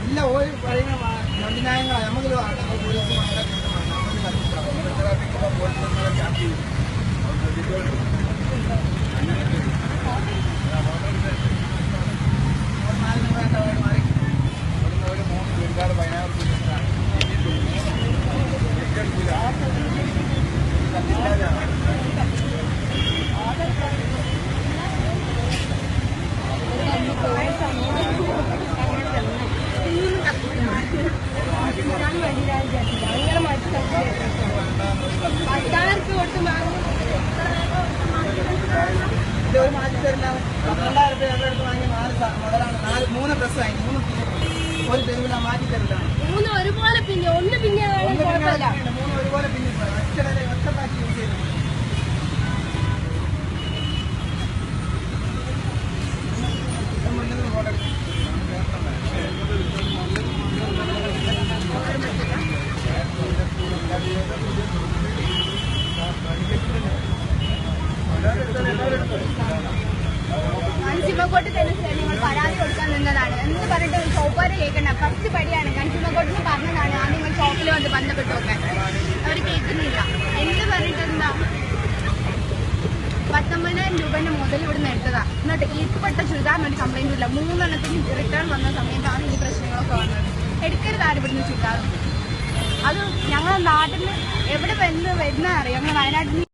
ഇല്ല ഒരു പറയുന്ന ന്യായങ്ങളാണ് നമുക്ക് പോലീസ് മാറ്റി തരുന്ന 12,000 രൂപ വാങ്ങി 3 ഡ്രസ് വാങ്ങി 3 ഒരു തെരുവില മാറ്റി തരില്ല 3 ഒരുപോലെ പിന്നെ ഒന്ന് പിന്നെ 3 ഒരുപോലെ പിന്നെ ഒറ്റപ്പാക്കി യൂസ് ചെയ്തു കൺസ്യൂമർ കോർട്ടിൽ തന്നെ നിങ്ങൾ പരാതി കൊടുക്കാൻ നിന്നതാണ് എന്ന് പറഞ്ഞിട്ട് ഷോപ്പുകാരെ കേൾക്കണ്ട ഫസ്റ്റ് പടിയാണ് കൺസ്യൂമർ കോർട്ടിന് പറഞ്ഞതാണ് ആ നിങ്ങൾ ഷോപ്പിൽ വന്ന് ബന്ധപ്പെട്ട് നോക്കാൻ അവർ കേൾക്കുന്നില്ല എന്ത് പറഞ്ഞിട്ടെന്താ 19,000 രൂപേന്റെ മുതൽ ഇവിടുന്ന് എടുത്തതാ എന്നിട്ട് ഈർപ്പെട്ട ചുരിദാറിന് ഒരു കംപ്ലൈന്റും ഇല്ല 3 എണ്ണത്തിന് റിട്ടേൺ വന്ന സമയത്താണ് ഈ പ്രശ്നങ്ങളൊക്കെ വന്നത് എടുക്കരുത് ആരും ഇവിടുന്ന് ചുരിദാർ അത് ഞങ്ങളുടെ നാട്ടിൽ എവിടെ വരുന്ന അറിയാം ഞങ്ങൾ വയനാട്ടിൽ